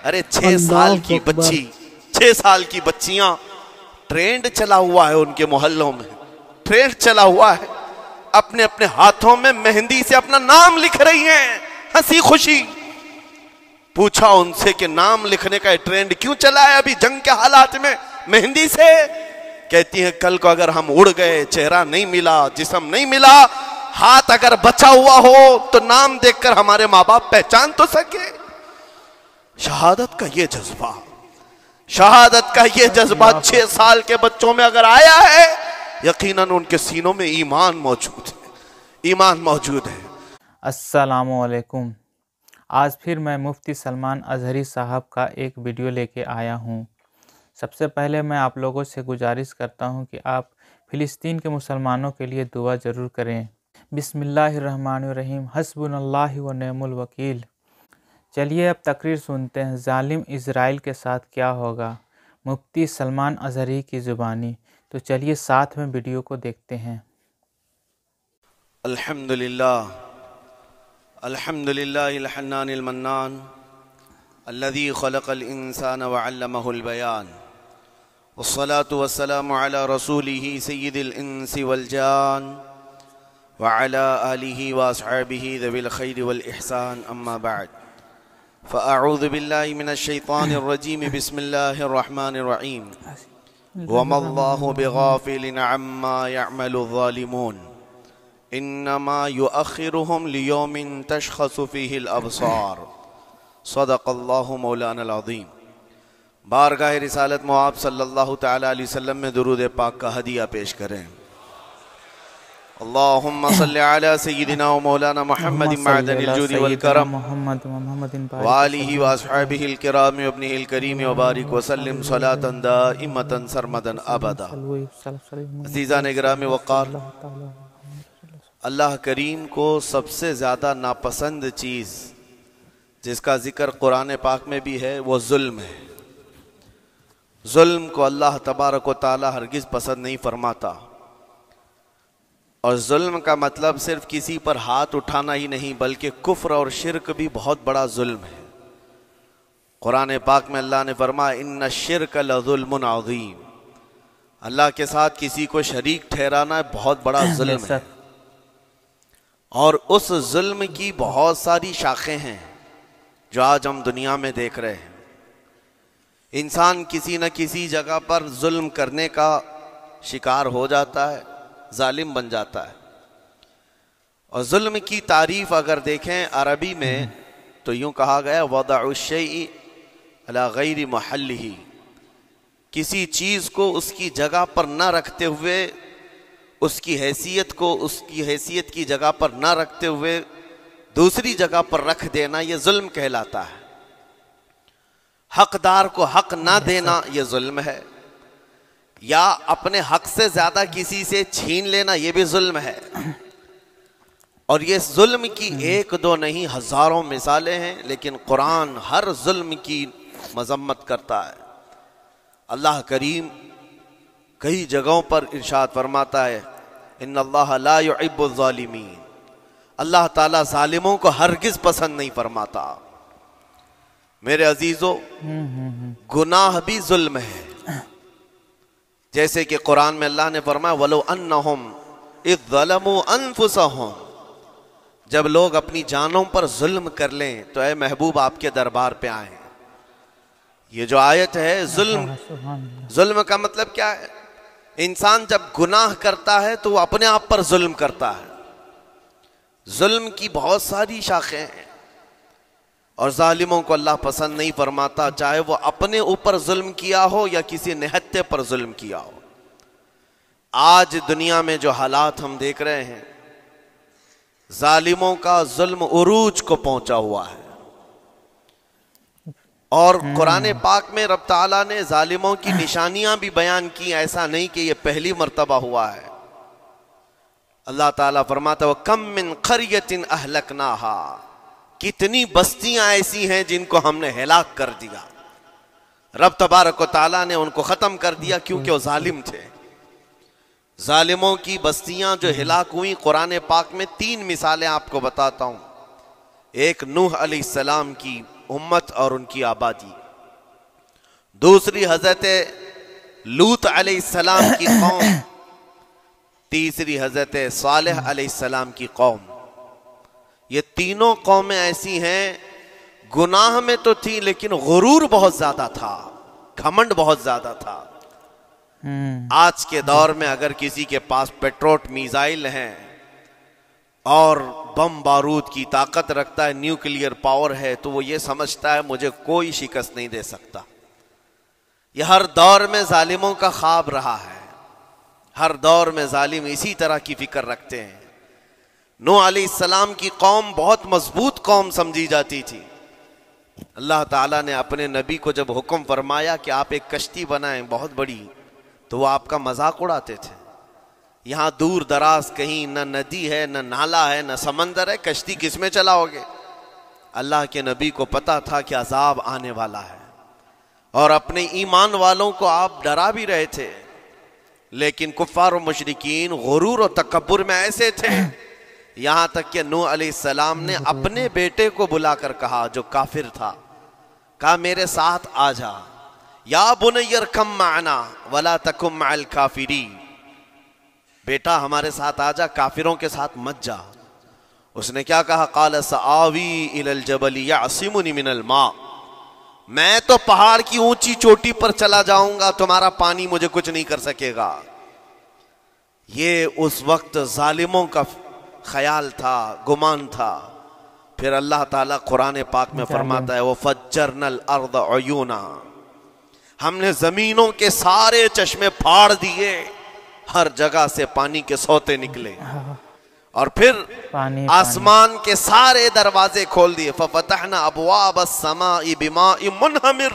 ارے 6 سال کی بچی، 6 سال کی بچیاں، ٹرینڈ چلا ہوا ہے ان کے محلوں میں، ٹرینڈ چلا ہوا ہے، اپنے اپنے ہاتھوں میں مہندی سے اپنا نام لکھ رہی ہیں، ہنسی خوشی۔ پوچھا ان سے کہ نام لکھنے کا ٹرینڈ کیوں چلا ہے ابھی جنگ کے حالات میں مہندی سے؟ کہتی ہیں کل کو اگر ہم اڑ گئے، چہرہ نہیں ملا، جسم نہیں ملا، ہاتھ اگر بچا ہوا ہو تو نام دیکھ کر ہمارے ماں باپ پہچان تو سکے۔ شہادت کا یہ جذبہ، شہادت کا یہ جذبہ 6 سال کے بچوں میں اگر آیا ہے، یقیناً ان کے سینوں میں ایمان موجود ہے، ایمان موجود ہے۔ السلام علیکم۔ آج پھر میں مفتی سلمان اظہری صاحب کا ایک ویڈیو لے کے آیا ہوں۔ سب سے پہلے میں آپ لوگوں سے گزارش کرتا ہوں کہ آپ فلسطین کے مسلمانوں کے لیے دعا ضرور کریں۔ بسم اللہ الرحمن الرحیم، حسبنا اللہ و نعم الوکیل۔ چلیے اب تقریر سنتے ہیں، ظالم اسرائیل کے ساتھ کیا ہوگا، مفتی سلمان اظہری کی زبانی۔ تو چلیے ساتھ میں ویڈیو کو دیکھتے ہیں۔ الحمدللہ الحمدللہ الحنان المنان الذي خلق الانسان وعلمه البيان والصلاة والسلام على رسوله سيد الانس والجان وعلى آله واصحابه ذوي الخير والإحسان اما بعد فأعوذ بالله من الشيطان الرجيم بسم الله الرحمن الرحيم وما الله بغافل عما يعمل الظالمون انما يؤخرهم ليوم تشخص فيه الابصار صدق اللہ مولانا العظیم۔ بارگاہ رسالت مآب صلی اللہ تعالی علیہ وسلم میں درود پاک کا ہدیہ پیش کریں۔ اللہم صلی علی سیدنا و مولانا محمد معدن الجود والکرم وآلہ واصحابہ الکرام وابنہ الکریم وبارک وسلم صلاة دائمتا سرمدا ابدا۔ عزیزان گرامی وقار، اللہ کریم کو سب سے زیادہ ناپسند چیز جس کا ذکر قرآن پاک میں بھی ہے وہ ظلم ہے۔ ظلم کو اللہ تبارک و تعالی ہرگز پسند نہیں فرماتا، اور ظلم کا مطلب صرف کسی پر ہاتھ اٹھانا ہی نہیں بلکہ کفر اور شرک بھی بہت بڑا ظلم ہے۔ قرآن پاک میں اللہ نے فرمایا ان الشرک لظلم عظیم، اللہ کے ساتھ کسی کو شریک ٹھہرانا بہت بڑا ظلم ہے، اور اس ظلم کی بہت ساری شاخیں ہیں جو آج ہم دنیا میں دیکھ رہے ہیں۔ انسان کسی نہ کسی جگہ پر ظلم کرنے کا شکار ہو جاتا ہے، ظالم بن جاتا ہے۔ اور ظلم کی تعریف اگر دیکھیں عربی میں تو یوں کہا گیا وضع الشیء علی غیر محلہ، کسی چیز کو اس کی جگہ پر نہ رکھتے ہوئے، اس کی حیثیت کی جگہ پر نہ رکھتے ہوئے دوسری جگہ پر رکھ دینا، یہ ظلم کہلاتا ہے۔ حقدار کو حق نہ دینا یہ ظلم ہے، یا اپنے حق سے زیادہ کسی سے چھین لینا یہ بھی ظلم ہے۔ اور یہ ظلم کی ایک دو نہیں ہزاروں مثالیں ہیں، لیکن قرآن ہر ظلم کی مذمت کرتا ہے۔ اللہ کریم کئی جگہوں پر ارشاد فرماتا ہے ان اللہ لا يحب الظالمین، اللہ تعالیٰ ظالموں کو ہرگز پسند نہیں فرماتا۔ میرے عزیزو، گناہ بھی ظلم ہے، جیسے کہ قرآن میں اللہ نے فرمایا وَلَوْ أَنَّهُمْ إِذْ ظَلَمُوا أَنفُسَهُمْ، جب لوگ اپنی جانوں پر ظلم کر لیں تو اے محبوب آپ کے دربار پہ آئیں۔ یہ جو آیت ہے ظلم کا مطلب کیا ہے؟ انسان جب گناہ کرتا ہے تو وہ اپنے آپ پر ظلم کرتا ہے۔ ظلم کی بہت ساری شاخیں ہیں، اور ظالموں کو اللہ پسند نہیں فرماتا، چاہے وہ اپنے اوپر ظلم کیا ہو یا کسی نہتے پر ظلم کیا ہو۔ آج دنیا میں جو حالات ہم دیکھ رہے ہیں، ظالموں کا ظلم عروج کو پہنچا ہوا ہے، اور قرآن پاک میں رب تعالیٰ نے ظالموں کی نشانیاں بھی بیان کی، ایسا نہیں کہ یہ پہلی مرتبہ ہوا ہے۔ اللہ تعالیٰ فرماتا ہے وَكَمْ مِنْ قَرْيَةٍ أَهْلَكْنَاهَا، کتنی بستیاں ایسی ہیں جن کو ہم نے ہلاک کر دیا۔ رب تبارک و تعالیٰ نے ان کو ختم کر دیا کیونکہ وہ ظالم تھے۔ ظالموں کی بستیاں جو ہلاک ہوئیں، قرآن پاک میں 3 مثالیں آپ کو بتاتا ہوں۔ ایک نوح علیہ السلام کی امت اور ان کی آبادی، دوسری حضرت لوط علیہ السلام کی قوم، تیسری حضرت صالح علیہ السلام کی قوم۔ یہ تینوں قومیں ایسی ہیں، گناہ میں تو تھی لیکن غرور بہت زیادہ تھا، گھمنڈ بہت زیادہ تھا۔ آج کے دور میں اگر کسی کے پاس پیٹروٹ میزائل ہیں اور بم بارود کی طاقت رکھتا ہے، نیوکلیئر پاور ہے، تو وہ یہ سمجھتا ہے مجھے کوئی شکست نہیں دے سکتا۔ یہ ہر دور میں ظالموں کا خواب رہا ہے، ہر دور میں ظالم اسی طرح کی فکر رکھتے ہیں۔ نوح علیہ السلام کی قوم بہت مضبوط قوم سمجھی جاتی تھی۔ اللہ تعالیٰ نے اپنے نبی کو جب حکم فرمایا کہ آپ ایک کشتی بنائیں بہت بڑی، تو وہ آپ کا مذاق اڑاتے تھے۔ یہاں دور دراز کہیں نہ ندی ہے، نہ نالا ہے، نہ سمندر ہے، کشتی کس میں چلاؤ گے؟ اللہ کے نبی کو پتا تھا کہ عذاب آنے والا ہے، اور اپنے ایمان والوں کو آپ ڈرا بھی رہے تھے، لیکن کفار و مشرکین غرور و تکبر میں ایسے تھے، یہاں تک کہ نوح علیہ السلام نے اپنے بیٹے کو بلا کر کہا، جو کافر تھا، کہا میرے ساتھ آ جا، یا بنی ارکم معنا ولا تکم مع الکافرین، بیٹا ہمارے ساتھ آ جا، کافروں کے ساتھ مت جا۔ اس نے کیا کہا؟ قال سآوی الی الجبل یعصمنی من الماء، میں تو پہاڑ کی اونچی چوٹی پر چلا جاؤں گا، تمہارا پانی مجھے کچھ نہیں کر سکے گا۔ یہ اس وقت ظالموں کا خیال تھا، گمان تھا۔ پھر اللہ تعالیٰ قرآن پاک میں فرماتا ہے وَفَجَّرْنَا الْأَرْضَ عُيُونًا، ہم نے زمینوں کے سارے چشمے پھاڑ دیے، ہر جگہ سے پانی کے سوتے نکلے، اور پھر آسمان کے سارے دروازے کھول دیے۔ فَفَتَحْنَا أَبْوَابَ السَّمَاءِ بِمَاءٍ مُنْهَمِرٍ،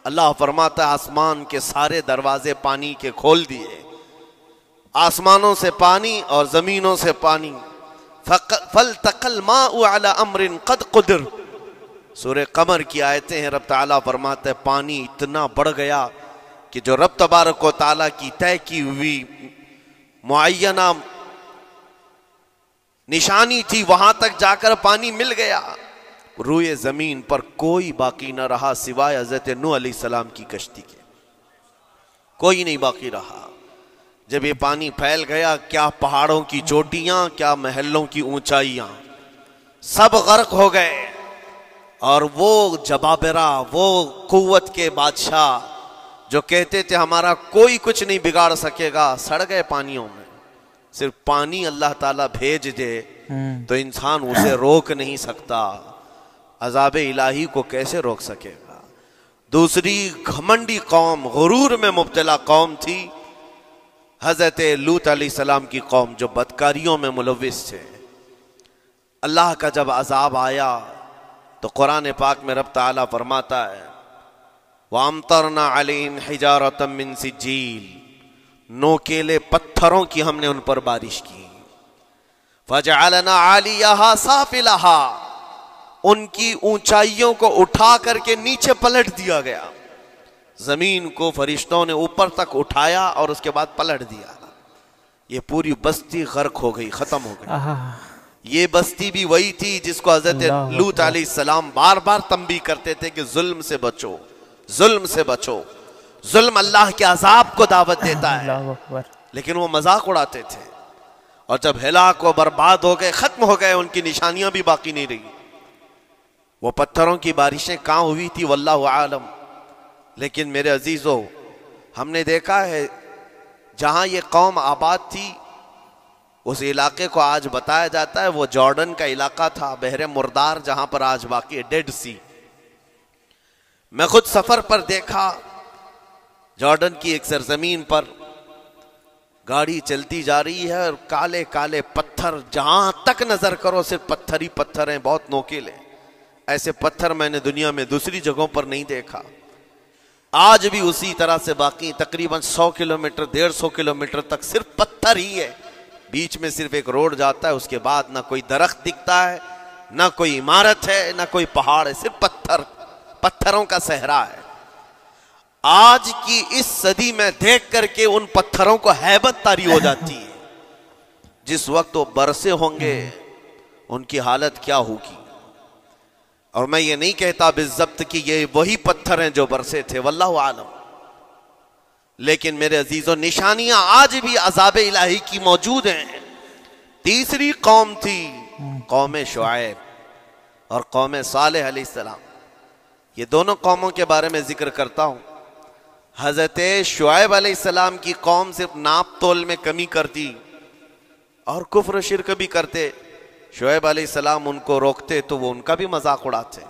اللہ فرماتا ہے آسمان کے سارے دروازے پانی کے کھول دیے، آسمانوں سے پانی اور زمینوں سے پانی۔ فَالْتَقَى الْمَاءُ عَلَى أَمْرٍ قَدْ قُدِرَ، سورہ قمر کی آیتیں ہیں، رب تعالیٰ فرماتا ہے پانی اتنا بڑھ گیا کہ جو رب تبارک و تعالیٰ کی طے کی ہوئی معینہ نشانی تھی وہاں تک جا کر پانی مل گیا، روئے زمین پر کوئی باقی نہ رہا سوائے حضرت نوح علیہ السلام کی کشتی کے، کوئی نہیں باقی رہا۔ جب یہ پانی پھیل گیا، کیا پہاڑوں کی چوٹیاں، کیا محلوں کی اونچائیاں، سب غرق ہو گئے، اور وہ جبابرہ، وہ قوت کے بادشاہ جو کہتے تھے ہمارا کوئی کچھ نہیں بگاڑ سکے گا، سڑ گئے پانیوں میں۔ صرف پانی اللہ تعالیٰ بھیج دے تو انسان اسے روک نہیں سکتا، عذاب الہی کو کیسے روک سکے گا؟ دوسری گھمنڈی قوم، غرور میں مبتلا قوم تھی حضرت لوط علیہ السلام کی قوم، جو بدکاریوں میں ملوث تھے۔ اللہ کا جب عذاب آیا تو قرآن پاک میں رب تعالیٰ فرماتا ہے وَأَمْطَرْنَا عَلَيْهِمْ حِجَارَةً مِّن سِجِّيلٍ، نوکیلے پتھروں کی ہم نے ان پر بارش کی۔ فَجَعَلْنَا عَالِيَهَا سَافِلَهَا، ان کی اونچائیوں کو اٹھا کر کے نیچے پلٹ دیا گیا، زمین کو فرشتوں نے اوپر تک اٹھایا اور اس کے بعد پلٹ دیا، یہ پوری بستی غرق ہو گئی، ختم ہو گئی۔ یہ بستی بھی وہی تھی جس کو حضرت لوط علیہ السلام بار بار تنبیہ کرتے تھے کہ ظلم سے بچو، ظلم سے بچو، ظلم اللہ کے عذاب کو دعوت دیتا ہے، لیکن وہ مذاق اڑاتے تھے، اور جب ہلاک و برباد ہو گئے، ختم ہو گئے، ان کی نشانیاں بھی باقی نہیں رہی۔ وہ پتھروں کی بارشیں کہاں ہوئی تھی واللہ عالم، لیکن میرے عزیزو ہم نے دیکھا ہے جہاں یہ قوم آباد تھی اس علاقے کو آج بتایا جاتا ہے وہ جارڈن کا علاقہ تھا، بحر مردار، جہاں پر آج باقی ہے ڈیڈ سی۔ میں خود سفر پر دیکھا جارڈن کی ایک سرزمین پر گاڑی چلتی جا رہی ہے اور کالے کالے پتھر، جہاں تک نظر کرو صرف پتھر ہی پتھر ہیں، بہت نوکیلے، ایسے پتھر میں نے دنیا میں دوسری جگہوں پر نہیں دیکھا۔ آج بھی اسی طرح سے باقی تقریباً 100 کلومیٹر 150 کلومیٹر تک صرف پتھر ہی ہے، بیچ میں صرف ایک روڈ جاتا ہے، اس کے بعد نہ کوئی درخت دکھتا ہے، نہ کوئی عمارت ہے، نہ کوئی پہاڑ ہے، صرف پتھر، پتھروں کا صحرا ہے۔ آج کی اس صدی میں دیکھ کر کے ان پتھروں کو ہیبت طاری ہو جاتی ہے، جس وقت وہ برسے ہوں گے ان کی حالت کیا ہوگی۔ اور میں یہ نہیں کہتا بالضبط کہ یہ وہی پتھر ہیں جو برسے تھے، واللہ عالم، لیکن میرے عزیزوں نشانیاں آج بھی عذاب الہی کی موجود ہیں۔ تیسری قوم تھی قوم شعیب اور قوم صالح علیہ السلام۔ یہ دونوں قوموں کے بارے میں ذکر کرتا ہوں۔ حضرت شعیب علیہ السلام کی قوم صرف ناپ تول میں کمی کرتی اور کفر و شرک بھی کرتے، شعیب علیہ السلام ان کو روکتے تو وہ ان کا بھی مذاق اڑاتے،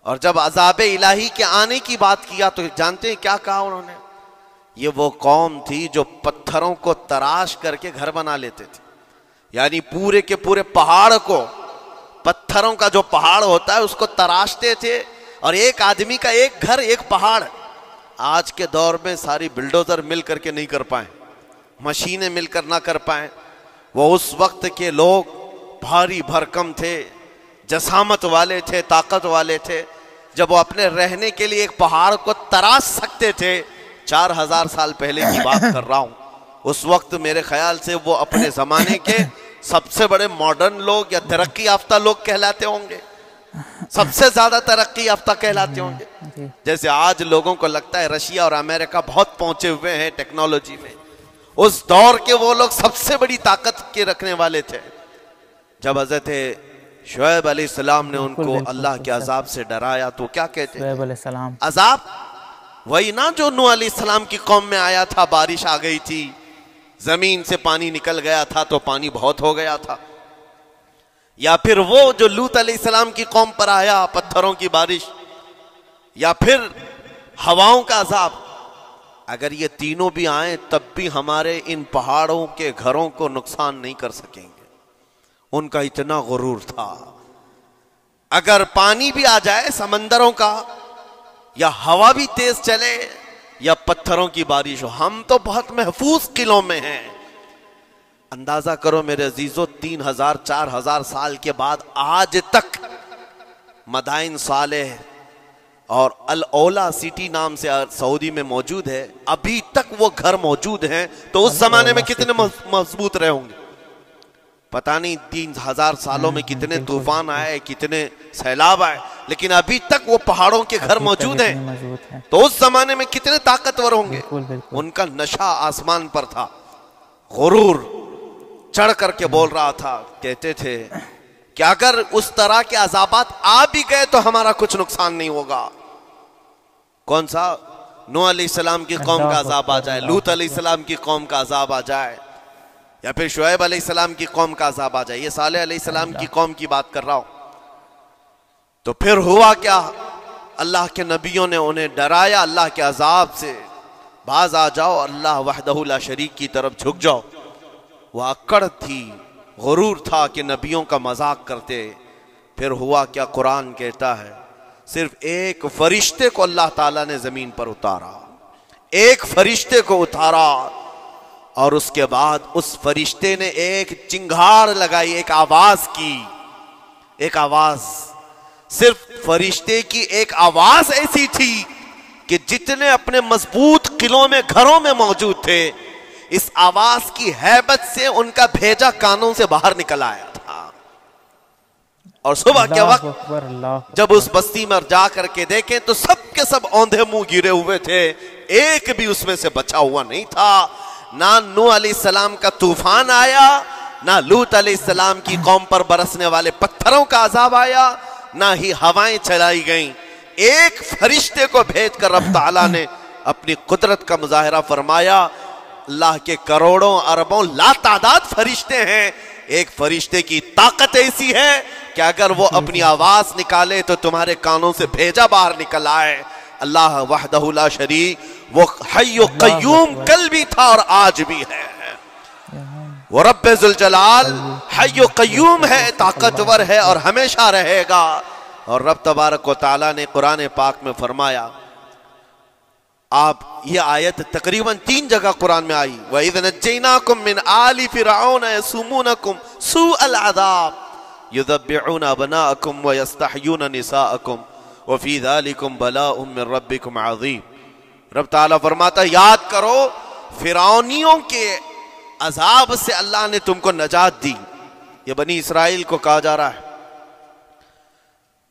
اور جب عذاب الہی کے آنے کی بات کیا تو جانتے ہیں کیا کہا انہوں نے؟ یہ وہ قوم تھی جو پتھروں کو تراش کر کے گھر بنا لیتے تھے، یعنی پورے کے پورے پہاڑ کو، پتھروں کا جو پہاڑ ہوتا ہے اس کو تراشتے تھے، اور ایک آدمی کا ایک گھر ایک پہاڑ۔ آج کے دور میں ساری بلڈوزر مل کر کے نہیں کر پائیں، مشینیں مل کر نہ کر پائیں، وہ اس وقت کے لوگ بھاری بھرکم تھے، جسامت والے تھے، طاقت والے تھے، جب وہ اپنے رہنے کے لیے ایک پہاڑ کو تراش سکتے تھے۔ 4000 سال پہلے کی بات کر رہا ہوں۔ اس وقت میرے خیال سے وہ اپنے زمانے کے سب سے بڑے ماڈرن لوگ یا ترقی یافتہ لوگ کہلاتے ہوں گے، سب سے زیادہ ترقی یافتہ کہلاتے ہوں گے۔ جیسے آج لوگوں کو لگتا ہے رشیا اور امریکہ بہت پہنچے ہوئے ہیں ٹیکنالوجی میں، اس دور کے وہ لوگ سب سے بڑی طاقت کے رکھنے والے تھے۔ جب حضرت شعیب علیہ السلام نے ان کو اللہ کے عذاب سے ڈرایا تو کیا کہتے ہیں؟ شعیب علیہ السلام عذاب وہی نا جو نوح علیہ السلام کی قوم میں آیا تھا، بارش آ گئی تھی، زمین سے پانی نکل گیا تھا تو پانی بہت ہو گیا تھا، یا پھر وہ جو لوط علیہ السلام کی قوم پر آیا، پتھروں کی بارش، یا پھر ہواؤں کا عذاب۔ اگر یہ تینوں بھی آئیں تب بھی ہمارے ان پہاڑوں کے گھروں کو نقصان نہیں کر سکیں گے، ان کا اتنا غرور تھا۔ اگر پانی بھی آ جائے سمندروں کا، یا ہوا بھی تیز چلے، یا پتھروں کی بارش ہو، ہم تو بہت محفوظ قلعوں میں ہیں۔ اندازہ کرو میرے عزیزو، 3000 4000 سال کے بعد آج تک مدائن صالح اور الاولا سٹی نام سے سعودی میں موجود ہے، ابھی تک وہ گھر موجود ہیں، تو اس زمانے میں کتنے مضبوط رہے ہوں گے؟ پتہ نہیں 3000 سالوں میں کتنے طوفان آئے، کتنے سیلاب آئے، لیکن ابھی تک وہ پہاڑوں کے گھر موجود ہیں، تو اس زمانے میں کتنے طاقتور ہوں گے؟ ان کا نشہ آسمان پر تھا، غرور چڑھ کر کے بول رہا تھا، کہتے تھے کہ اگر اس طرح کے عذابات آ بھی گئے تو ہمارا کچھ نقصان نہیں ہوگا۔ کون سا؟ نوح علیہ السلام کی قوم کا عذاب آ جائے، لوط علیہ السلام کی قوم کا عذاب آ جائے، یا پھر شعیب علیہ السلام کی قوم کا عذاب آ جائے، یہ صالح علیہ السلام کی قوم کی بات کر رہا ہوں۔ تو پھر ہوا کیا؟ اللہ کے نبیوں نے انہیں ڈرایا اللہ کے عذاب سے، باز آ جاؤ، اللہ وحدہ لا شریک کی طرف جھک جاؤ۔ وہ اکڑ تھی، غرور تھا کہ نبیوں کا مذاق کرتے۔ پھر ہوا کیا؟ قرآن کہتا ہے صرف ایک فرشتے کو اللہ تعالیٰ نے زمین پر اتارا، ایک فرشتے کو اتارا، اور اس کے بعد اس فرشتے نے ایک چنگھاڑ لگائی، ایک آواز کی، ایک آواز، صرف فرشتے کی ایک آواز ایسی تھی کہ جتنے اپنے مضبوط قلعوں میں گھروں میں موجود تھے، اس آواز کی ہیبت سے ان کا بھیجا کانوں سے باہر نکل آیا تھا۔ اور صبح کے وقت جب اس بستی میں جا کر کے دیکھیں تو سب کے سب اوندھے منہ گرے ہوئے تھے، ایک بھی اس میں سے بچا ہوا نہیں تھا۔ نہ نوح علیہ السلام کا طوفان آیا، نہ لوط علیہ السلام کی قوم پر برسنے والے پتھروں کا عذاب آیا، نہ ہی ہوائیں چلائی گئیں۔ ایک فرشتے کو بھیج کر رب تعالیٰ نے اپنی قدرت کا مظاہرہ فرمایا۔ اللہ کے کروڑوں اربوں لا تعداد فرشتے ہیں، ایک فرشتے کی طاقت ایسی ہے کہ اگر وہ اپنی آواز نکالے تو تمہارے کانوں سے بھیجا باہر نکل آئے۔ اللہ وحدہ لا شریک، وہ حی و قیوم کل بھی تھا اور آج بھی ہے، وہ رب ذوالجلال حی و قیوم ہے، طاقتور ہے اور ہمیشہ رہے گا۔ اور رب تبارک و تعالیٰ نے قرآن پاک میں فرمایا، آپ یہ آیت تقریباً 3 جگہ قرآن میں آئی، وَإِذْ نَجَّيْنَاكُمْ مِنْ آلِ فِرْعَوْنَ يَسُومُونَكُمْ سُوءَ الْعَذَابِ يُذَبِّحُونَ أَبْنَاءَكُمْ وَيَسْتَحْيُونَ نِسَاءَكُمْ وَفِي ذَلِكُمْ بَلَاءٌ مِّن رَبِّكُمْ عَظِيمٌ۔ رب تعالیٰ فرماتا ہے یاد کرو فرعونیوں کے عذاب سے اللہ نے تم کو نجات دی۔ یہ بنی اسرائیل کو کہا جا رہا ہے،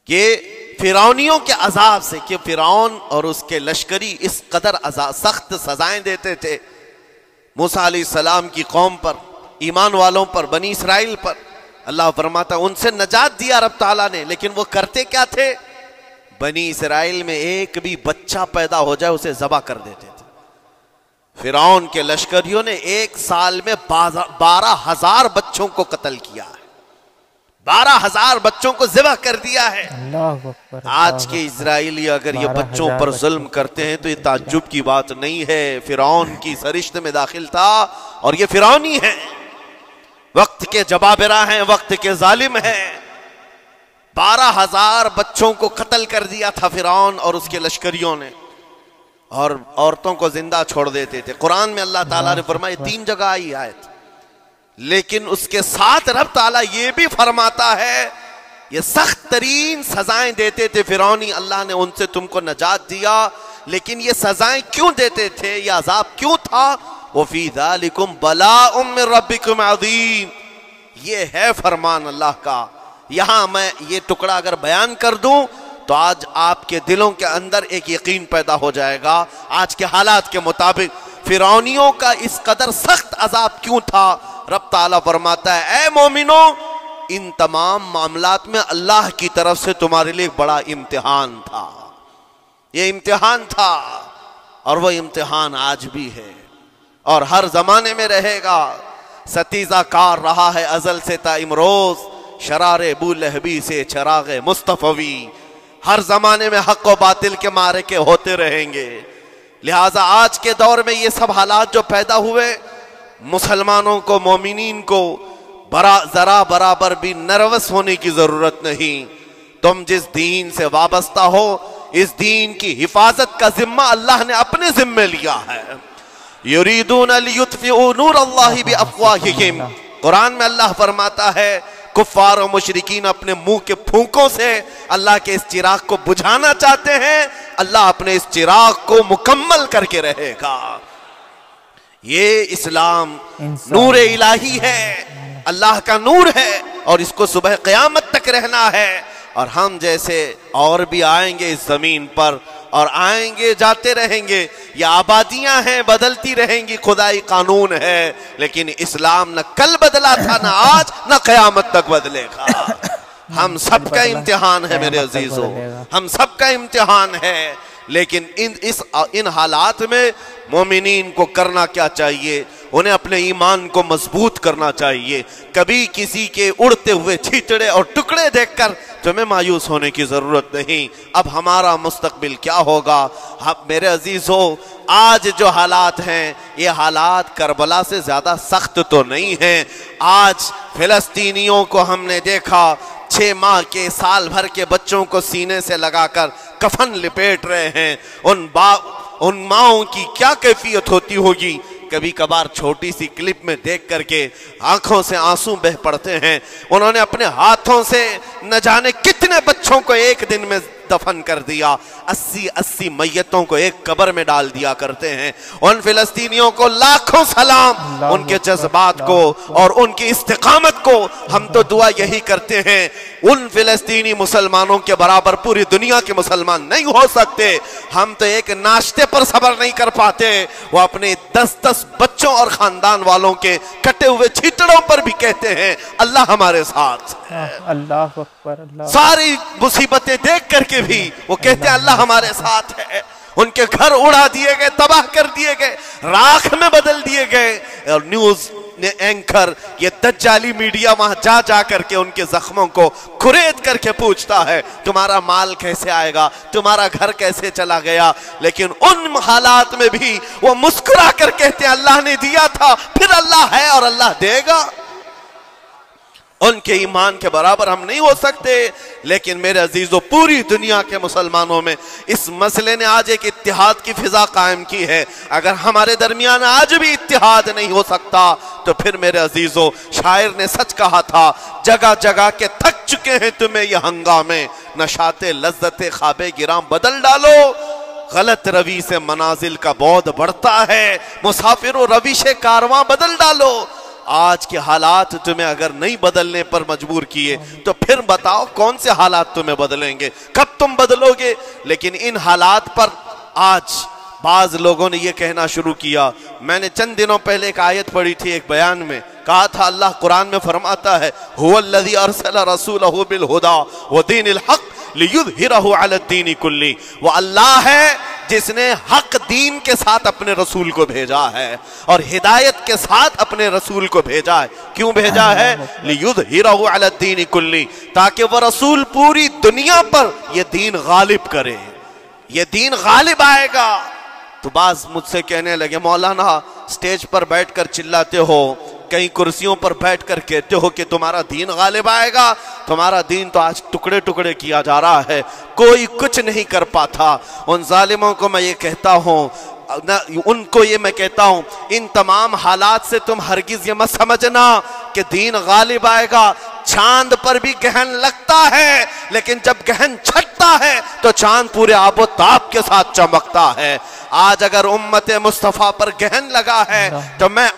کہ فرعونیوں کے عذاب سے، کہ فرعون اور اس کے لشکری اس قدر سخت سزائیں دیتے تھے موسیٰ علیہ السلام کی قوم پر، ایمان والوں پر، بنی اسرائیل پر. اللہ فرماتا ان سے نجات دیا رب تعالیٰ نے، لیکن وہ کرتے کیا تھے؟ بنی اسرائیل میں ایک بھی بچہ پیدا ہو جائے اسے ذبح کر دیتے تھے. فرعون کے لشکریوں نے ایک سال میں 12,000 بچوں کو قتل کیا ہے، 12,000 بچوں کو ذبح کر دیا ہے. اللہ اکبر. آج کے اسرائیلی اگر یہ بچوں پر ظلم کرتے ہیں تو یہ تعجب کی بات نہیں ہے. فرعون کی سرشت میں داخل تھا اور یہ فرعونی ہے، وقت کے جبابرہ ہیں، وقت کے ظالم ہیں. 12,000 بچوں کو قتل کر دیا تھا فرعون اور اس کے لشکریوں نے، اور عورتوں کو زندہ چھوڑ دیتے تھے. قرآن میں اللہ تعالیٰ نے فرمایا 3 جگہ آئی آیت، لیکن اس کے ساتھ رب تعالیٰ یہ بھی فرماتا ہے یہ سخت ترین سزائیں دیتے تھے فرعونی. اللہ نے ان سے تم کو نجات دیا، لیکن یہ سزائیں کیوں دیتے تھے، یہ عذاب کیوں تھا؟ وَفِي ذَلِكُمْ بَلَاءٌ مِّن رَبِّكُمْ عَظِيمٌ. یہ ہے فرمان اللہ کا. یہاں میں یہ ٹکڑا اگر بیان کر دوں تو آج آپ کے دلوں کے اندر ایک یقین پیدا ہو جائے گا. آج کے حالات کے مطابق فرعونیوں کا اس قدر سخت عذاب کیوں تھا؟ رب تعالیٰ فرماتا ہے اے مومنوں، ان تمام معاملات میں اللہ کی طرف سے تمہارے لیے ایک بڑا امتحان تھا. یہ امتحان تھا اور وہ امتحان آج بھی ہے اور ہر زمانے میں رہے گا. ستیزہ کار رہا ہے ازل سے تا امروز، شرار ابو لہبی سے چراغ مصطفی. ہر زمانے میں حق و باطل کے معرکے ہوتے رہیں گے. لہٰذا آج کے دور میں یہ سب حالات جو پیدا ہوئے، مسلمانوں کو، مومنین کو ذرا برابر بھی نروس ہونے کی ضرورت نہیں. تم جس دین سے وابستہ ہو، اس دین کی حفاظت کا ذمہ اللہ نے اپنے ذمہ لیا ہے. یریدون لیطفئوا نور اللہ بافواہہم. قرآن میں اللہ فرماتا ہے کفار و مشرکین اپنے منہ کے پھونکوں سے اللہ کے اس چراغ کو بجھانا چاہتے ہیں، اللہ اپنے اس چراغ کو مکمل کر کے رہے گا. یہ اسلام نور الہی ہے، اللہ کا نور ہے، اور اس کو صبح قیامت تک رہنا ہے. اور ہم جیسے اور بھی آئیں گے اس زمین پر، اور آئیں گے جاتے رہیں گے. یہ آبادیاں ہیں، بدلتی رہیں گی، خدائی قانون ہے، لیکن اسلام نہ کل بدلا تھا، نہ آج، نہ قیامت تک بدلے گا. ہم سب کا امتحان ہے میرے عزیزو، ہم سب کا امتحان ہے. لیکن ان حالات میں مومنین کو کرنا کیا چاہیے؟ انہیں اپنے ایمان کو مضبوط کرنا چاہیے. کبھی کسی کے اڑتے ہوئے چھیٹڑے اور ٹکڑے دیکھ کر تمہیں مایوس ہونے کی ضرورت نہیں. اب ہمارا مستقبل کیا ہوگا؟ میرے عزیزو، آج جو حالات ہیں یہ حالات کربلا سے زیادہ سخت تو نہیں ہیں. آج فلسطینیوں کو ہم نے دیکھا 6 ماہ کے، سال بھر کے بچوں کو سینے سے لگا کر کفن لپیٹ رہے ہیں. ان ماؤں کی کیا کیفیت ہوتی ہوگی؟ کبھی کبھار چھوٹی سی کلپ میں دیکھ کر کے آنکھوں سے آنسو بہ پڑتے ہیں. انہوں نے اپنے ہاتھوں سے نہ جانے کتنے بچوں کو ایک دن میں دفن کر دیا. 80 میتوں کو ایک قبر میں ڈال دیا کرتے ہیں. ان فلسطینیوں کو لاکھوں سلام، ان کے جذبات کو اور ان کی استقامت کو. ہم تو دعا یہی کرتے ہیں ان فلسطینی مسلمانوں کے برابر پوری دنیا کے مسلمان نہیں ہو سکتے. ہم تو ایک ناشتے پر صبر نہیں کر پاتے، وہ اپنے 10 بچوں اور خاندان والوں کے کٹے ہوئے چھیٹڑوں پر بھی کہتے ہیں اللہ ہمارے ساتھ. اللہ اکبر. اللہ ساری مصیبتیں دیکھ کر کے بھی وہ کہتے ہیں اللہ ہمارے ساتھ ہے. ان کے گھر اڑا دیے گئے، تباہ کر دیے گئے، راکھ میں بدل دیے گئے. اور نیوز اینکر، یہ دجالی میڈیا وہاں جا کر کے ان کے زخموں کو کھرید کر کے پوچھتا ہے تمہارا مال کیسے آئے گا، تمہارا گھر کیسے چلا گیا. لیکن ان حالات میں بھی وہ مسکرا کر کہتے ہیں اللہ نے دیا تھا، پھر اللہ ہے اور اللہ دے گا. ان کے ایمان کے برابر ہم نہیں ہو سکتے. لیکن میرے عزیزو، پوری دنیا کے مسلمانوں میں اس مسئلے نے آج ایک اتحاد کی فضا قائم کی ہے. اگر ہمارے درمیان آج بھی اتحاد نہیں ہو سکتا تو پھر میرے عزیزو، شاعر نے سچ کہا تھا جگہ جگہ کے تھک چکے ہیں تمہیں یہ ہنگامے، نشاط لذت خواب گراں بدل ڈالو. غلط روی سے منازل کا بعد بڑھتا ہے، مسافر و روش کارواں بدل ڈالو. آج کے حالات تمہیں اگر نہیں بدلنے پر مجبور کیے تو پھر بتاؤ کون سے حالات تمہیں بدلیں گے، کب تم بدلو گے؟ لیکن ان حالات پر آج بعض لوگوں نے یہ کہنا شروع کیا. میں نے چند دنوں پہلے ایک آیت پڑھی تھی، ایک بیان میں کہا تھا اللہ قرآن میں فرماتا ہے هو الذی ارسل رسولہ بالہدی ودین الحق لیظہرہ علی الدین کلہ. وہ اللہ ہے جس نے حق دین کے ساتھ اپنے رسول کو بھیجا ہے اور ہدایت کے ساتھ اپنے رسول کو بھیجا ہے. کیوں بھیجا ہے؟ لیظہرہ علی الدین کلہ، تاکہ وہ رسول پوری دنیا پر یہ دین غالب کرے. یہ دین غالب آئے گا. تو بعض مجھ سے کہنے لگے مولانا سٹیج پر بیٹھ کر چلاتے ہو، کئی کرسیوں پر بیٹھ کر کہتے ہو کہ تمہارا دین غالب آئے گا. تمہارا دین تو آج ٹکڑے ٹکڑے کیا جا رہا ہے، کوئی کچھ نہیں کر پاتا. ان ظالموں کو میں یہ کہتا ہوں، ان کو یہ میں کہتا ہوں، ان تمام حالات سے تم ہرگز یہ مت سمجھنا کہ دین غالب آئے گا. چاند پر بھی گہن لگتا ہے، لیکن جب گہن چھٹتا ہے تو چاند پورے آب و تاب کے ساتھ چمکتا ہے. آج اگر امت مصطفیٰ پر گہن لگا ہے تو میں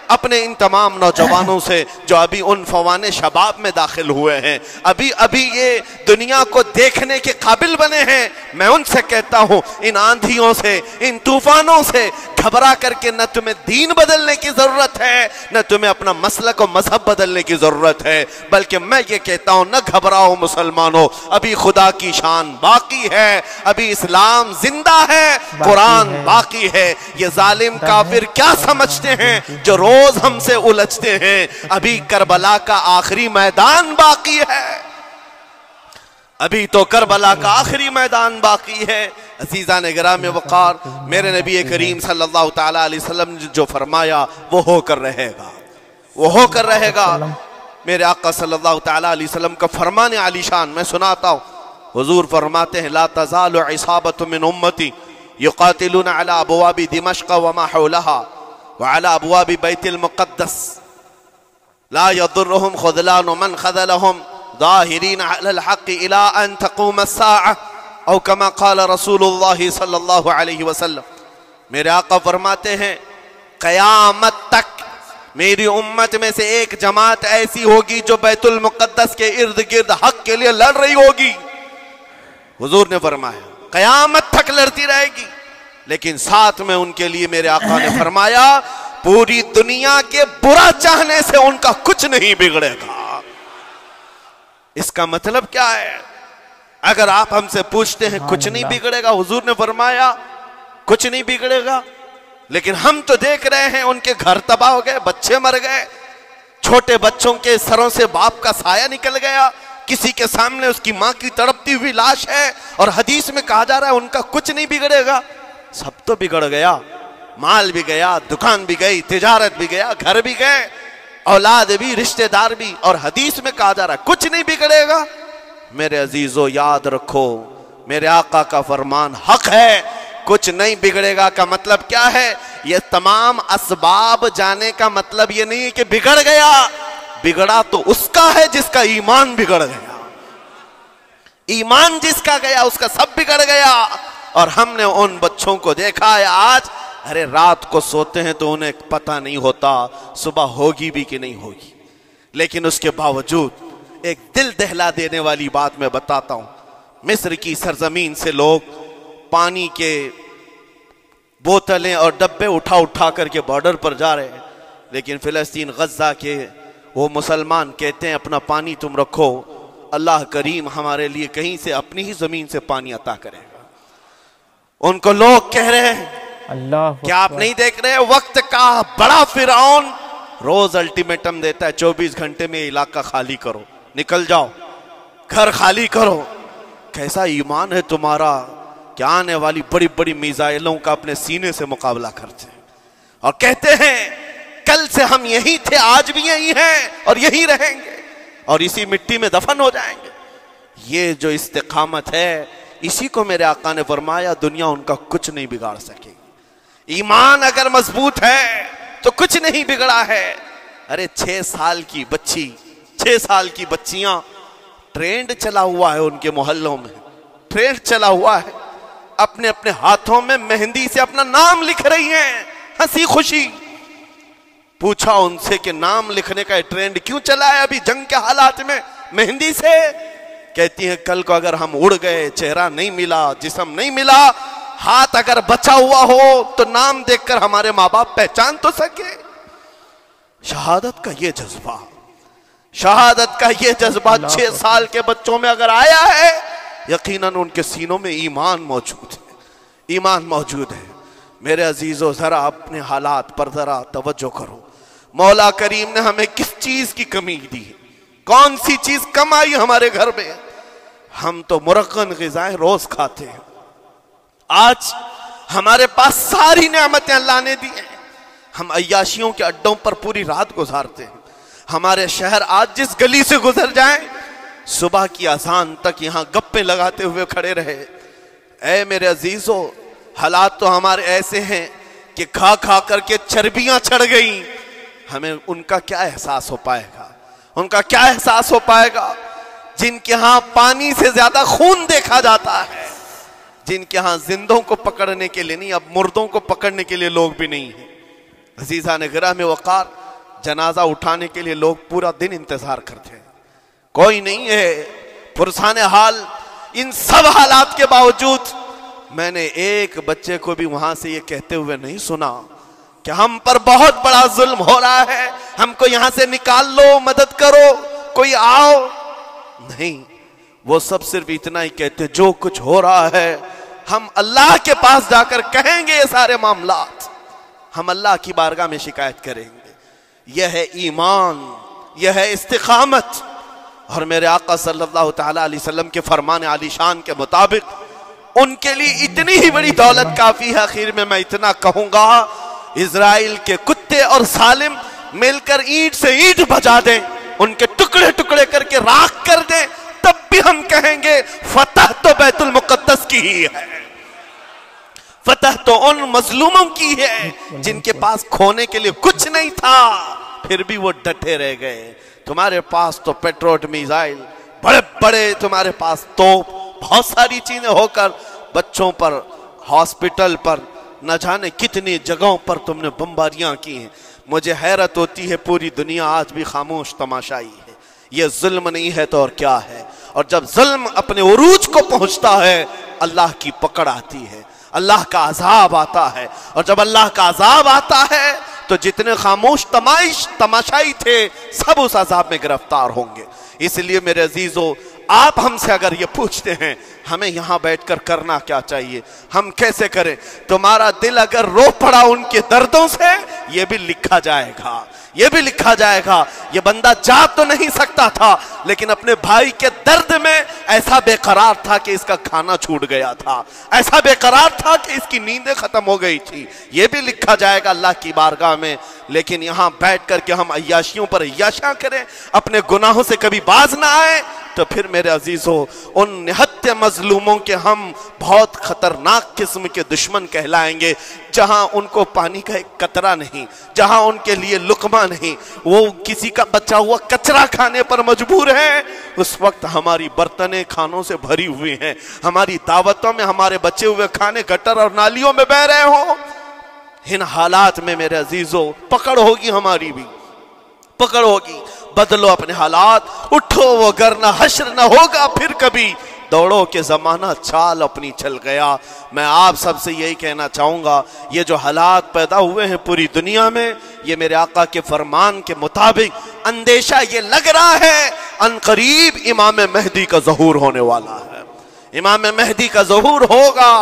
اپنے ان تمام نوجوانوں سے جو ابھی ان فوان شباب میں داخل ہوئے ہیں، ابھی یہ دنیا کو دیکھنے کے قابل بنے ہیں، میں ان سے کہتا ہوں ان آندھیوں سے، ان طوفانوں سے گھبرا کر کے نہ تمہیں دین بدلنے کی ضرورت ہے، نہ تمہیں اپنا مسلک و مذہب بدلنے کی ضرورت ہے، بلکہ میں یہ کہتا ہوں نہ گھبراؤ مسلمانوں، ابھی خدا کی شان باقی ہے، ابھی اسلام زندہ ہے، قرآن باقی ہے. یہ ظالم کافر کیا سمجھتے ہیں جو روز ہم سے الجھتے ہیں؟ ابھی کربلا کا آخری میدان باقی ہے، ابھی تو کربلا کا آخری میدان باقی ہے. عزیزان گرامی وقار، میرے نبی کریم صلی اللہ تعالی علیہ وسلم نے جو فرمایا وہ ہو کر رہے گا، وہ ہو کر رہے گا. میرے آقا صلی اللہ تعالی علیہ وسلم کا فرمان عالی شان میں سناتا ہوں. حضور فرماتے ہیں لا تزال عصابۃ من امتی یقاتلون علی ابواب دمشق وما حولها وعلى ابواب بیت المقدس لا يضرهم خذلان من خذلهم ظاہرین علی الحق الى ان تقوم الساعة او کما قال رسول اللہ صلی اللہ علیہ وسلم. میرے آقا فرماتے ہیں قیامت تک میری امت میں سے ایک جماعت ایسی ہوگی جو بیت المقدس کے ارد گرد حق کے لیے لڑ رہی ہوگی. حضور نے فرمایا قیامت تک لڑتی رہے گی، لیکن ساتھ میں ان کے لیے میرے آقا نے فرمایا پوری دنیا کے برا چاہنے سے ان کا کچھ نہیں بگڑے گا. اس کا مطلب کیا ہے؟ اگر آپ ہم سے پوچھتے ہیں کچھ نہیں بگڑے گا، حضور نے فرمایا کچھ نہیں بگڑے گا، لیکن ہم تو دیکھ رہے ہیں ان کے گھر تباہ ہو گئے، بچے مر گئے، چھوٹے بچوں کے سروں سے باپ کا سایہ نکل گیا، کسی کے سامنے اس کی ماں کی تڑپتی ہوئی لاش ہے، اور حدیث میں کہا جا رہا ہے ان کا کچھ نہیں بگڑے گا. سب تو بگڑ گیا، مال بھی گیا، دکان بھی گئی، تجارت بھی گیا، گھر بھی گئے، اولاد بھی، رشتہ دار بھی، اور حدیث میں کہا جا رہا ہے کچھ نہیں بگڑے گا. میرے عزیزو یاد رکھو میرے آقا کا فرمان حق ہے، کچھ نہیں بگڑے گا کا مطلب کیا ہے؟ یہ تمام اسباب جانے کا مطلب یہ نہیں ہے کہ بگڑ گیا، بگڑا تو اس کا ہے جس کا ایمان بگڑ گیا. ایمان جس کا گیا اس کا سب بگڑ گیا. اور ہم نے ان بچوں کو دیکھا ہے آج، ارے رات کو سوتے ہیں تو انہیں پتہ نہیں ہوتا صبح ہوگی بھی کہ نہیں ہوگی، لیکن اس کے باوجود ایک دل دہلا دینے والی بات میں بتاتا ہوں. مصر کی سرزمین سے لوگ پانی کے بوتلیں اور ڈبے اٹھا کر کے بارڈر پر جا رہے ہیں، لیکن فلسطین غزہ کے وہ مسلمان کہتے ہیں اپنا پانی تم رکھو، اللہ کریم ہمارے لیے کہیں سے اپنی ہی زمین سے پانی عطا کرے گا. ان کو لوگ کہہ رہے ہیں کیا آپ نہیں دیکھ رہے وقت کا بڑا فرعون روز الٹیمیٹم دیتا ہے 24 گھنٹے میں علاقہ خالی کرو، نکل جاؤ، گھر خالی کرو. کیسا ایمان ہے تمہارا کہ آنے والی بڑی بڑی میزائلوں کا اپنے سینے سے مقابلہ کرتے ہیں اور کہتے ہیں کل سے ہم یہی تھے، آج بھی یہی ہیں اور یہی رہیں گے اور اسی مٹی میں دفن ہو جائیں گے. یہ جو استقامت ہے اسی کو میرے آقا نے فرمایا دنیا ان کا کچھ نہیں بگاڑ سکے گی. ایمان اگر مضبوط ہے تو کچھ نہیں بگڑا ہے. ارے 6 سال کی بچی، 6 سال کی بچیاں، ٹرینڈ چلا ہوا ہے ان کے محلوں میں، ٹرینڈ چلا ہوا ہے، اپنے ہاتھوں میں مہندی سے اپنا نام لکھ رہی ہیں، ہنسی خوشی. پوچھا ان سے کہ نام لکھنے کا ٹرینڈ کیوں چلا ہے ابھی جنگ کے حالات میں مہندی سے؟ کہتی ہیں کل کو اگر ہم اڑ گئے، چہرہ نہیں ملا، جسم نہیں ملا، ہاتھ اگر بچا ہوا ہو تو نام دیکھ کر ہمارے ماں باپ پہچان تو سکے۔ شہادت کا یہ جذبہ، شہادت کا یہ جذبہ 6 سال کے بچوں میں اگر آیا ہے، یقیناً ان کے سینوں میں ایمان موجود ہے، ایمان موجود ہے۔ میرے عزیزو ذرا اپنے حالات پر ذرا توجہ کرو۔ مولا کریم نے ہمیں کس چیز کی کمی دی ہے؟ کون سی چیز کم آئی ہمارے گھر میں؟ ہم تو مرغن غذائیں روز کھاتے ہیں۔ آج ہمارے پاس ساری نعمتیں اللہ نے دی ہیں، ہم عیاشیوں کے اڈوں پر پوری رات گزارتے ہیں۔ ہمارے شہر آج جس گلی سے گزر جائیں، صبح کی اذان تک یہاں گپے لگاتے ہوئے کھڑے رہے۔ اے میرے عزیزو، حالات تو ہمارے ایسے ہیں کہ کھا کھا کر کے چربیاں چڑھ گئیں۔ ہمیں ان کا کیا احساس ہو پائے گا؟ ان کا کیا احساس ہو پائے گا جن کے ہاں پانی سے زیادہ خون دیکھا جاتا ہے، جن کے ہاں زندوں کو پکڑنے کے لیے نہیں، اب مردوں کو پکڑنے کے لیے لوگ بھی نہیں ہیں۔ عزیزان گرامی وقار، جنازہ اٹھانے کے لیے لوگ پورا دن انتظار کرتے ہیں، کوئی نہیں ہے۔ پرسان حال ان سب حالات کے باوجود میں نے ایک بچے کو بھی وہاں سے یہ کہتے ہوئے نہیں سنا کہ ہم پر بہت بڑا ظلم ہو رہا ہے، ہم کو یہاں سے نکال لو، مدد کرو، کوئی آؤ۔ نہیں، وہ سب صرف اتنا ہی کہتے جو کچھ ہو رہا ہے ہم اللہ کے پاس جا کر کہیں گے، یہ سارے معاملات ہم اللہ کی بارگاہ میں شکایت کریں گے۔ یہ ہے ایمان، یہ ہے استقامت۔ اور میرے آقا صلی اللہ تعالیٰ علیہ وسلم کے فرمان عالی شان کے مطابق ان کے لیے اتنی ہی بڑی دولت کافی ہے۔ آخر میں میں اتنا کہوں گا، اسرائیل کے کتے اور ظالم مل کر اینٹ سے اینٹ بجا دیں، ان کے ٹکڑے ٹکڑے کر کے راکھ کر دیں، تب بھی ہم کہیں گے فتح تو بیت المقدس کی ہی ہے، فتح تو ان مظلوموں کی ہے جن کے پاس کھونے کے لیے کچھ نہیں تھا، پھر بھی وہ ڈٹے رہ گئے۔ تمہارے پاس تو پیٹروٹ میزائل، بڑے بڑے تمہارے پاس توپ، بہت ساری چیزیں ہو کر بچوں پر، ہاسپٹل پر، نہ جانے کتنی جگہوں پر تم نے بمباریاں کی ہیں۔ مجھے حیرت ہوتی ہے پوری دنیا آج بھی خاموش تماشائی ہے۔ یہ ظلم نہیں ہے تو اور کیا ہے؟ اور جب ظلم اپنے عروج کو پہنچتا ہے، اللہ کی پکڑ آتی ہے، اللہ کا عذاب آتا ہے، اور جب اللہ کا عذاب آتا ہے تو جتنے خاموش تماشائی تھے سب اس عذاب میں گرفتار ہوں گے۔ اس لیے میرے عزیزو، آپ ہم سے اگر یہ پوچھتے ہیں ہمیں یہاں بیٹھ کر کرنا کیا چاہیے، ہم کیسے کریں؟ تمہارا دل اگر رو پڑا ان کے دردوں سے، یہ بھی لکھا جائے گا، یہ بھی لکھا جائے گا۔ یہ بندہ جا تو نہیں سکتا تھا، لیکن اپنے بھائی کے درد میں ایسا بے قرار تھا کہ اس کا کھانا چھوٹ گیا تھا، ایسا بے قرار تھا کہ اس کی نیندیں ختم ہو گئی تھی، یہ بھی لکھا جائے گا اللہ کی بارگاہ میں۔ لیکن یہاں بیٹھ کر کے ہم عیاشیوں پر عیاشیاں کریں، اپنے گناہوں سے کبھی باز نہ آئیں، تو پھر میرے عزیزو ان نہتے مظلوموں کے ہم بہت خطرناک قسم کے دشمن کہلائیں گے، جہاں ان کو پانی کا ایک قطرہ نہیں، جہاں ان کے لیے لقمہ نہیں، وہ کسی کا بچا ہوا کچرا کھانے پر مجبور ہیں۔ اس وقت ہماری برتنیں کھانوں سے بھری ہوئی ہیں، ہماری دعوتوں میں ہمارے بچے ہوئے کھانے گٹر اور نالیوں میں بہ رہے ہوں۔ ان حالات میں میرے عزیزو پکڑ ہوگی، ہماری بھی پکڑ ہوگی۔ بدلو اپنے حالات، اٹھو وگرنہ حشر نہ ہوگا پھر کبھی، دوڑو کہ زمانہ چال اپنی چل گیا۔ میں آپ سب سے یہی کہنا چاہوں گا، یہ جو حالات پیدا ہوئے ہیں پوری دنیا میں، یہ میرے آقا کے فرمان کے مطابق اندیشہ یہ لگ رہا ہے ان قریب امام مہدی کا ظہور ہونے والا ہے، امام مہدی کا ظہور ہوگا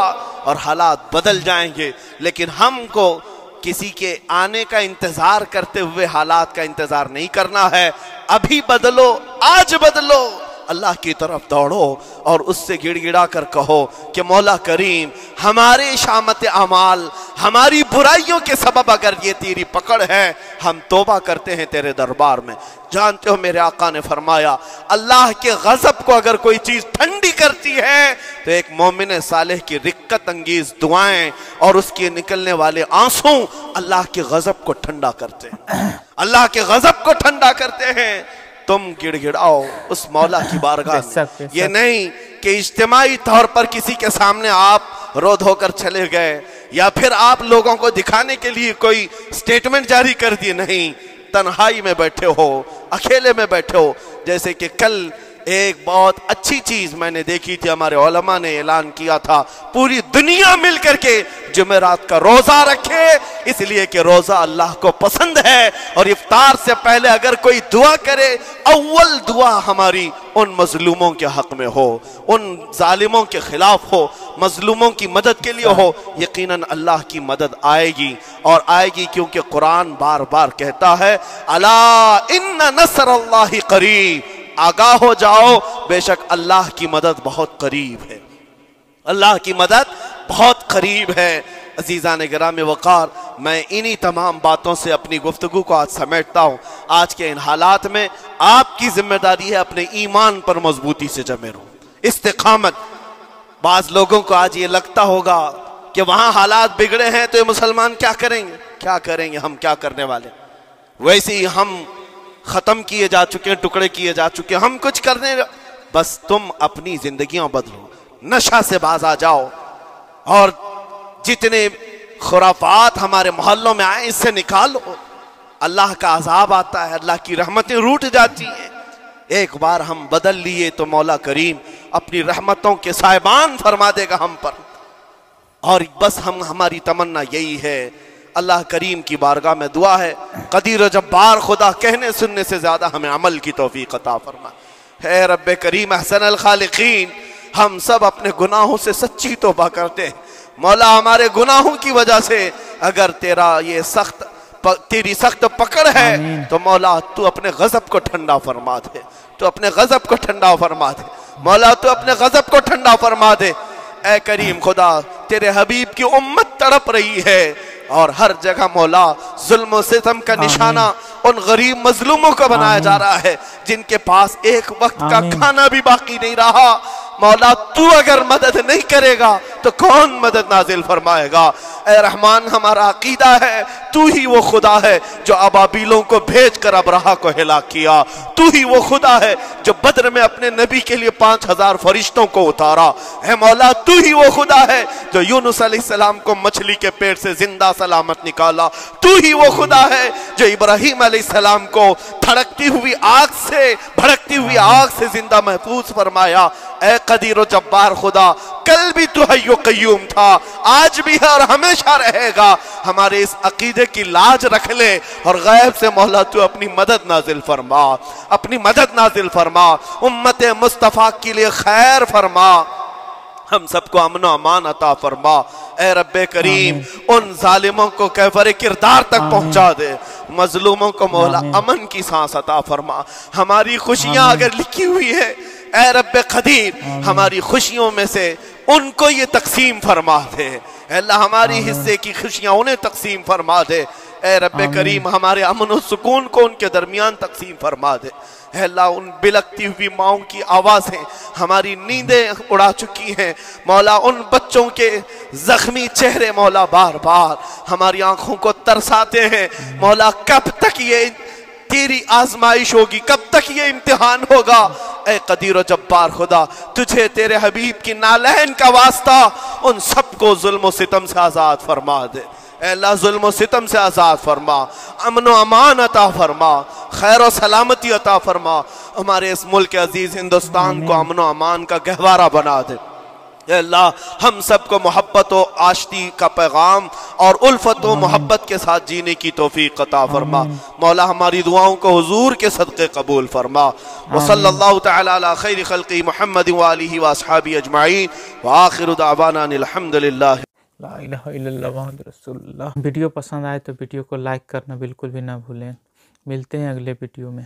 اور حالات بدل جائیں گے۔ لیکن ہم کو کسی کے آنے کا انتظار کرتے ہوئے حالات کا انتظار نہیں کرنا ہے، ابھی بدلو، آج بدلو، اللہ کی طرف دوڑو اور اس سے گڑ گڑا کر کہو کہ مولا کریم ہمارے شامت اعمال، ہماری برائیوں کے سبب اگر یہ تیری پکڑ ہے، ہم توبہ کرتے ہیں تیرے دربار میں۔ جانتے ہو میرے آقا نے فرمایا، اللہ کے غضب کو اگر کوئی چیز ٹھنڈی کرتی ہے تو ایک مومن صالح کی رقت انگیز دعائیں اور اس کے نکلنے والے آنسوں اللہ کے غضب کو ٹھنڈا کرتے ہیں، اللہ کے غضب کو ٹھنڈا کرتے ہیں۔ تم گڑ گڑاؤ اس مولا کی بارگاہ میں، یہ نہیں کہ اجتماعی طور پر کسی کے سامنے آپ رو دھو کر چلے گئے، یا پھر آپ لوگوں کو دکھانے کے لیے کوئی سٹیٹمنٹ جاری کر دیے؟ نہیں، تنہائی میں بیٹھے ہو، اکیلے میں بیٹھے ہو. جیسے کہ کل ایک بہت اچھی چیز میں نے دیکھی تھی، ہمارے علماء نے اعلان کیا تھا پوری دنیا مل کر کے جمعرات کا روزہ رکھے، اس لیے کہ روزہ اللہ کو پسند ہے. اور افطار سے پہلے اگر کوئی دعا کرے، اول دعا ہماری ان مظلوموں کے حق میں ہو، ان ظالموں کے خلاف ہو، مظلوموں کی مدد کے لیے ہو. یقیناً اللہ کی مدد آئے گی، اور آئے گی کیونکہ قرآن بار بار کہتا ہے الا ان نصر اللہ قریب، آگاہ ہو جاؤ، بے شک اللہ کی مدد بہت قریب ہے، اللہ کی مدد بہت قریب ہے. عزیزان گرامی وقار، میں انہی تمام باتوں سے اپنی گفتگو کو آج سمیٹتا ہوں. آج کے ان حالات میں آپ کی ذمہ داری ہے اپنے ایمان پر مضبوطی سے جمے رہو، استقامت. بعض لوگوں کو آج یہ لگتا ہوگا کہ وہاں حالات بگڑے ہیں تو یہ مسلمان کیا کریں گے، کیا کریں گے، ہم کیا کرنے والے. ویسے ہی ہم ختم کیے جا چکے ہیں، ٹکڑے کیے جا چکے ہیں، ہم کچھ کرنے. بس تم اپنی زندگیاں بدلو، نشہ سے باز آ جاؤ، اور جتنے خرافات ہمارے محلوں میں آئے اس سے نکالو. اللہ کا عذاب آتا ہے، اللہ کی رحمتیں روٹ جاتی ہیں. ایک بار ہم بدل لیے تو مولا کریم اپنی رحمتوں کے سائبان فرما دے گا ہم پر. اور بس ہماری تمنا یہی ہے. اللہ کریم کی بارگاہ میں دعا ہے، قدیر و جبار خدا کہنے سننے سے زیادہ ہمیں عمل کی توفیق عطا فرما. اے رب کریم احسن الخالقین، ہم سب اپنے گناہوں سے سچی توبہ کرتے ہیں. مولا ہمارے گناہوں کی وجہ سے اگر تیری سخت پکڑ ہے تو مولا تو اپنے غضب کو ٹھنڈا فرما دے، تو اپنے غضب کو ٹھنڈا فرما دے. مولا تو اپنے غضب کو ٹھنڈا فرما دے. اے کریم خدا، تیرے حبیب کی امت تڑپ رہی ہے، اور ہر جگہ مولا ظلم و ستم کا نشانہ ان غریب مظلوموں کو بنایا جا رہا ہے جن کے پاس ایک وقت کا کھانا بھی باقی نہیں رہا. مولا تو اگر مدد نہیں کرے گا تو کون مدد نازل فرمائے گا؟ اے رحمان، ہمارا عقیدہ ہے تو ہی وہ خدا ہے جو ابابیلوں کو بھیج کر ابرہہ کو ہلاک کیا. تو ہی وہ خدا ہے جو بدر میں اپنے نبی کے لیے 5000 فرشتوں کو اتارا. اے مولا، تو ہی وہ خدا ہے جو یونس علیہ السلام کو مچھلی کے پیٹ سے زندہ سلامت نکالا. تو ہی وہ خدا ہے جو ابراہیم علیہ السلام کو بھڑکتی ہوئی آگ سے زندہ محفوظ فرمایا. اے قدیر و جبار خدا، کل بھی تو حی و قیوم تھا، آج بھی ہے اور ہمیشہ رہے گا. ہمارے اس عقیدے کی لاج رکھ لے، اور غیب سے مولا تو اپنی مدد نازل فرما، اپنی مدد نازل فرما، امت مصطفیٰ کے لیے خیر فرما، ہم سب کو امن و امان عطا فرما. اے رب کریم، ان ظالموں کو کیفر کردار تک پہنچا دے، مظلوموں کو مولا امن کی سانس عطا فرما. ہماری خوشیاں اگر لکھی ہوئی ہے اے رب قدیر، ہماری خوشیوں میں سے ان کو یہ تقسیم فرما دے. اے اللہ، ہماری حصے کی خوشیاں انہیں تقسیم فرما دے. اے رب کریم، ہمارے امن و سکون کو ان کے درمیان تقسیم فرما دے. اے اللہ، ان بلکتی ہوئی ماؤں کی آوازیں ہماری نیندیں اڑا چکی ہیں. مولا، ان بچوں کے زخمی چہرے مولا بار بار ہماری آنکھوں کو ترساتے ہیں. مولا، کب تک یہ تیری آزمائش ہوگی، کب تک یہ امتحان ہوگا؟ اے قدیر و جبار خدا، تجھے تیرے حبیب کی نالین کا واسطہ ان سب کو ظلم و ستم سے آزاد فرما دے. اے اللہ، ظلم و ستم سے آزاد فرما، امن و امان عطا فرما، خیر و سلامتی عطا فرما. ہمارے اس ملک عزیز ہندوستان کو امن و امان کا گہوارہ بنا دے. اے اللہ، ہم سب کو محبت و آشتی کا پیغام اور الفت و محبت کے ساتھ جینے کی توفیق عطا فرما. مولا، ہماری دعاؤں کو حضور کے صدقے قبول فرما. وصلی اللہ تعالی علی خیر خلقی محمد وآلہ واصحابہ اجمعین، وآخر دعوانا الحمدللہ. لا الہ الا اللہ محمد رسول اللہ. ویڈیو پسند آئے تو ویڈیو کو لائک کرنا بالکل بھی نہ بھولیں. ملتے ہیں اگلے ویڈیو میں.